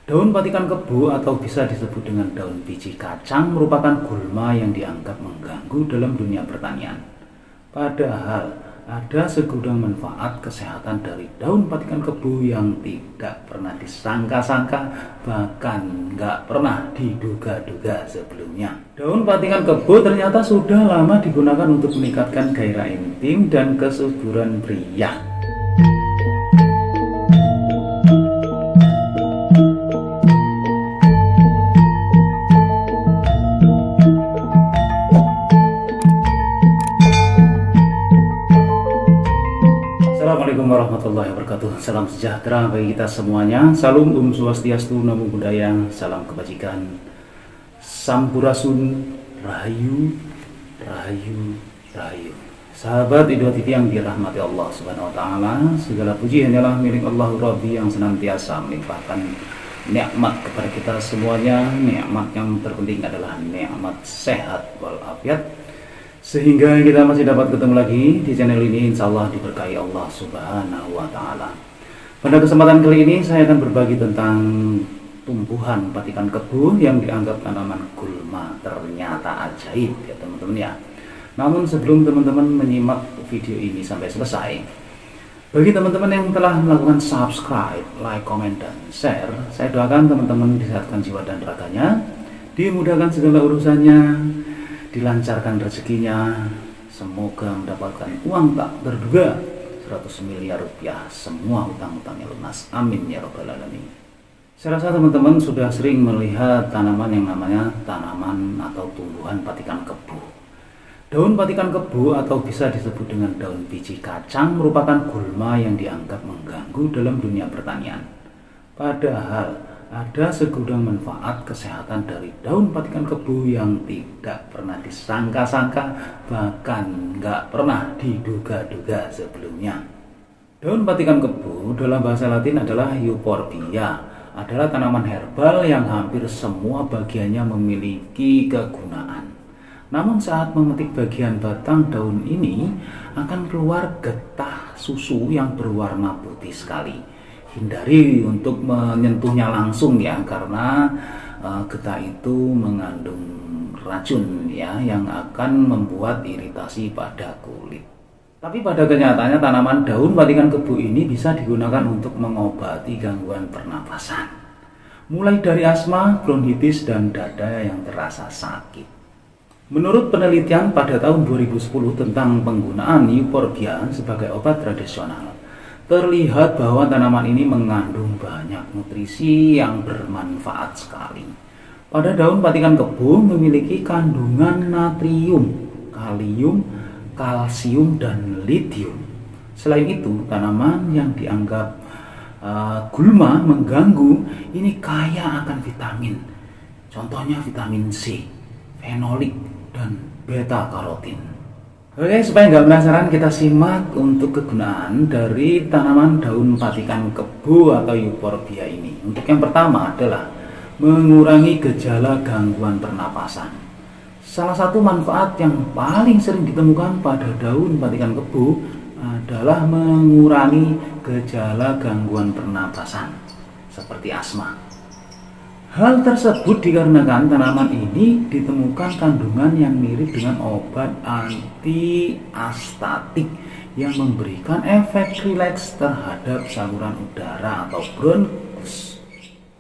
Daun patikan kebo atau bisa disebut dengan daun biji kacang merupakan gulma yang dianggap mengganggu dalam dunia pertanian. Padahal ada segudang manfaat kesehatan dari daun patikan kebo yang tidak pernah disangka-sangka, bahkan nggak pernah diduga-duga sebelumnya. Daun patikan kebo ternyata sudah lama digunakan untuk meningkatkan gairah intim dan kesuburan pria. Assalamualaikum warahmatullahi wabarakatuh. Salam sejahtera bagi kita semuanya. Salam Swastiastu, Namo Buddhaya, salam kebajikan, Sampurasun, Rahayu, Rahayu, Rahayu. Sahabat Idul TV yang dirahmati Allah Subhanahu wa taala, segala puji hanyalah milik Allah Rabbi yang senantiasa melimpahkan nikmat kepada kita semuanya. Nikmat yang terpenting adalah nikmat sehat walafiat, sehingga kita masih dapat ketemu lagi di channel ini. Insya Allah diberkahi Allah Subhanahu wa ta'ala. Pada kesempatan kali ini saya akan berbagi tentang tumbuhan patikan kebo yang dianggap tanaman gulma. Ternyata ajaib ya teman-teman ya. Namun sebelum teman-teman menyimak video ini sampai selesai, bagi teman-teman yang telah melakukan subscribe, like, comment, dan share, saya doakan teman-teman disehatkan jiwa dan raganya, dimudahkan segala urusannya, dilancarkan rezekinya, semoga mendapatkan uang tak terduga 100 miliar rupiah, semua utang-utangnya lunas, amin ya robbal alamin. Saya rasa teman-teman sudah sering melihat tanaman yang namanya tanaman atau tumbuhan patikan kebo. Daun patikan kebo atau bisa disebut dengan daun biji kacang merupakan gulma yang dianggap mengganggu dalam dunia pertanian. Padahal ada segudang manfaat kesehatan dari daun patikan kebo yang tidak pernah disangka-sangka, bahkan nggak pernah diduga-duga sebelumnya. Daun patikan kebo dalam bahasa Latin adalah Euphorbia, adalah tanaman herbal yang hampir semua bagiannya memiliki kegunaan. Namun saat memetik bagian batang daun ini akan keluar getah susu yang berwarna putih sekali. Hindari untuk menyentuhnya langsung ya, karena getah itu mengandung racun ya yang akan membuat iritasi pada kulit. Tapi pada kenyataannya tanaman daun patikan kebo ini bisa digunakan untuk mengobati gangguan pernapasan, mulai dari asma, bronkitis, dan dada yang terasa sakit. Menurut penelitian pada tahun 2010 tentang penggunaan Euphorbia sebagai obat tradisional, terlihat bahwa tanaman ini mengandung banyak nutrisi yang bermanfaat sekali. Pada daun patikan kebo memiliki kandungan natrium, kalium, kalsium, dan litium. Selain itu, tanaman yang dianggap gulma mengganggu ini kaya akan vitamin. Contohnya vitamin C, fenolik, dan beta karotin. Oke, supaya nggak penasaran, kita simak untuk kegunaan dari tanaman daun patikan kebo atau Euphorbia ini. Untuk yang pertama adalah mengurangi gejala gangguan pernapasan. Salah satu manfaat yang paling sering ditemukan pada daun patikan kebo adalah mengurangi gejala gangguan pernapasan seperti asma. Hal tersebut dikarenakan tanaman ini ditemukan kandungan yang mirip dengan obat anti-astatik yang memberikan efek rileks terhadap saluran udara atau bronkus.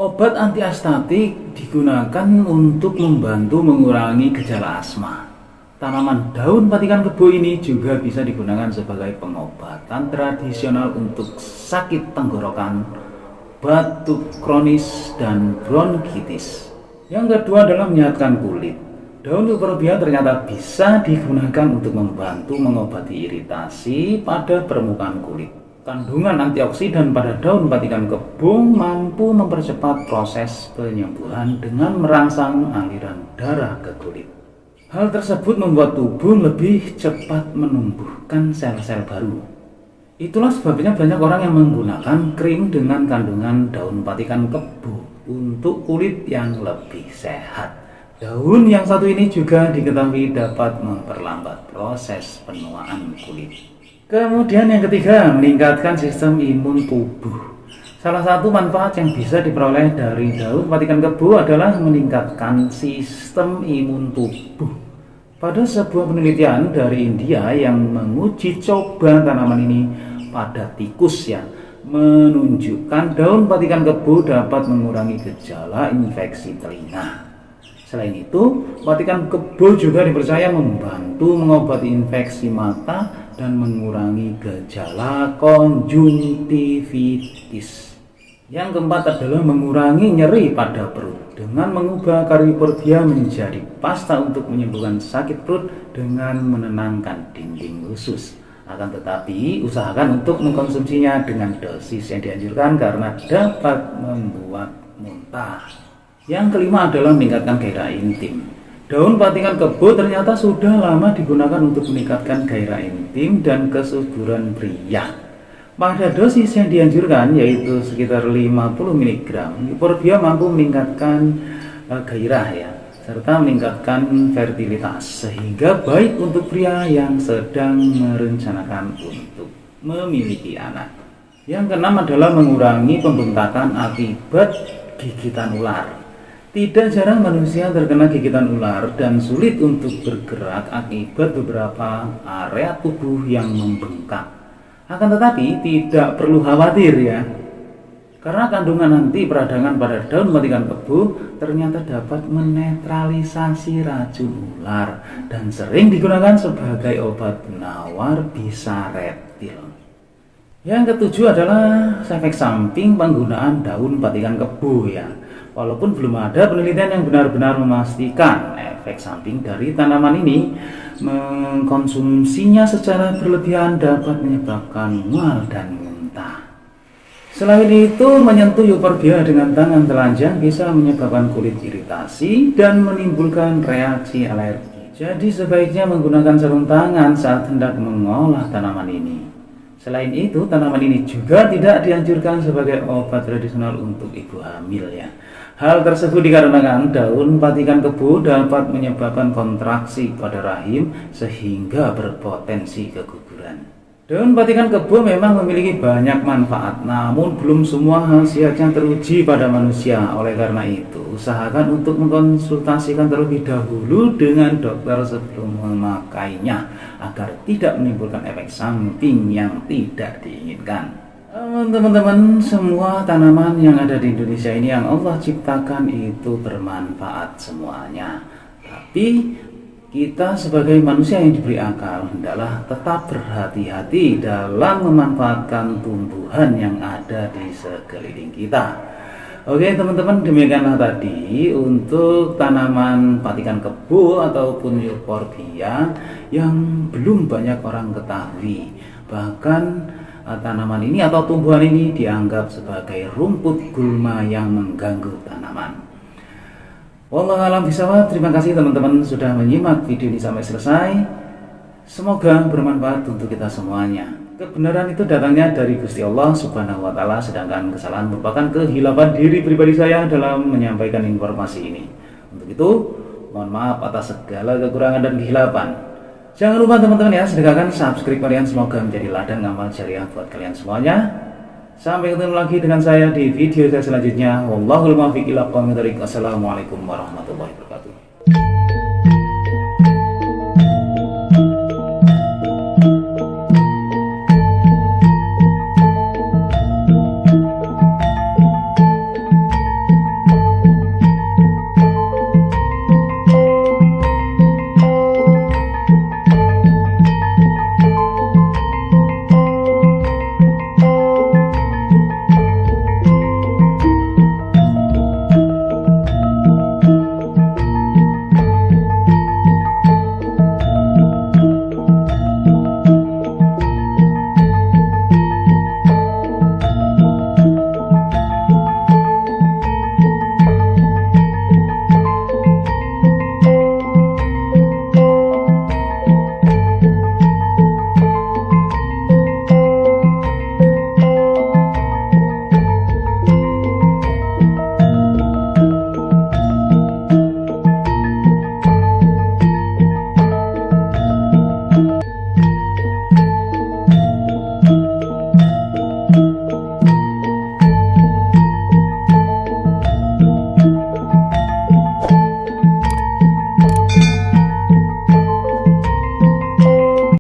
Obat anti-astatik digunakan untuk membantu mengurangi gejala asma. Tanaman daun patikan kebo ini juga bisa digunakan sebagai pengobatan tradisional untuk sakit tenggorokan, batuk kronis, dan bronkitis. Yang kedua adalah menyehatkan kulit. Daun Euphorbia ternyata bisa digunakan untuk membantu mengobati iritasi pada permukaan kulit. Kandungan antioksidan pada daun patikan kebo mampu mempercepat proses penyembuhan dengan merangsang aliran darah ke kulit. Hal tersebut membuat tubuh lebih cepat menumbuhkan sel-sel baru. Itulah sebabnya banyak orang yang menggunakan krim dengan kandungan daun patikan kebo untuk kulit yang lebih sehat. Daun yang satu ini juga diketahui dapat memperlambat proses penuaan kulit. Kemudian yang ketiga, meningkatkan sistem imun tubuh. Salah satu manfaat yang bisa diperoleh dari daun patikan kebu adalah meningkatkan sistem imun tubuh. Pada sebuah penelitian dari India yang menguji coba tanaman ini pada tikus ya, menunjukkan daun patikan kebu dapat mengurangi gejala infeksi telinga. Selain itu, patikan kebu juga dipercaya membantu mengobati infeksi mata dan mengurangi gejala konjungtivitis. Yang keempat adalah mengurangi nyeri pada perut dengan mengubah Cariophyrbia menjadi pasta untuk menyembuhkan sakit perut dengan menenangkan dinding usus. Akan tetapi, usahakan untuk mengkonsumsinya dengan dosis yang dianjurkan karena dapat membuat muntah. Yang kelima adalah meningkatkan gairah intim. Daun patikan kebu ternyata sudah lama digunakan untuk meningkatkan gairah intim dan kesuburan pria. Pada dosis yang dianjurkan yaitu sekitar 50 mg, Euphorbia mampu meningkatkan gairah ya, serta meningkatkan fertilitas sehingga baik untuk pria yang sedang merencanakan untuk memiliki anak. Yang keenam adalah mengurangi pembengkakan akibat gigitan ular. Tidak jarang manusia terkena gigitan ular dan sulit untuk bergerak akibat beberapa area tubuh yang membengkak. Akan tetapi tidak perlu khawatir ya, karena kandungan anti peradangan pada daun patikan kebu ternyata dapat menetralisasi racun ular dan sering digunakan sebagai obat penawar bisa reptil. Yang ketujuh adalah efek samping penggunaan daun patikan kebu ya. Walaupun belum ada penelitian yang benar-benar memastikan efek samping dari tanaman ini, mengkonsumsinya secara berlebihan dapat menyebabkan mual dan muntah. Selain itu, menyentuh Euphorbia dengan tangan telanjang bisa menyebabkan kulit iritasi dan menimbulkan reaksi alergi. Jadi sebaiknya menggunakan sarung tangan saat hendak mengolah tanaman ini. Selain itu, tanaman ini juga tidak dianjurkan sebagai obat tradisional untuk ibu hamil ya. Hal tersebut dikarenakan daun patikan kebu dapat menyebabkan kontraksi pada rahim sehingga berpotensi keguguran. Daun patikan kebu memang memiliki banyak manfaat, namun belum semua khasiatnya teruji pada manusia. Oleh karena itu, usahakan untuk mengkonsultasikan terlebih dahulu dengan dokter sebelum memakainya agar tidak menimbulkan efek samping yang tidak diinginkan. Teman-teman, semua tanaman yang ada di Indonesia ini yang Allah ciptakan itu bermanfaat semuanya. Tapi kita sebagai manusia yang diberi akal hendaklah tetap berhati-hati dalam memanfaatkan tumbuhan yang ada di sekeliling kita. Oke teman-teman, demikianlah tadi untuk tanaman patikan kebu ataupun Euphorbia yang belum banyak orang ketahui. Bahkan tanaman ini atau tumbuhan ini dianggap sebagai rumput gulma yang mengganggu tanaman. Wallahu a'lam bishawab. Terima kasih teman-teman sudah menyimak video ini sampai selesai. Semoga bermanfaat untuk kita semuanya. Kebenaran itu datangnya dari Gusti Allah Subhanahu wa taala, sedangkan kesalahan merupakan kehilapan diri pribadi saya dalam menyampaikan informasi ini. Untuk itu, mohon maaf atas segala kekurangan dan kehilapan. Jangan lupa teman-teman ya, sedekahkan subscribe kalian, semoga menjadi ladang amal jariah buat kalian semuanya. Sampai ketemu lagi dengan saya di video saya selanjutnya. Wallahul muwaffiq ila aqwamit thoriq. Assalamualaikum warahmatullahi wabarakatuh.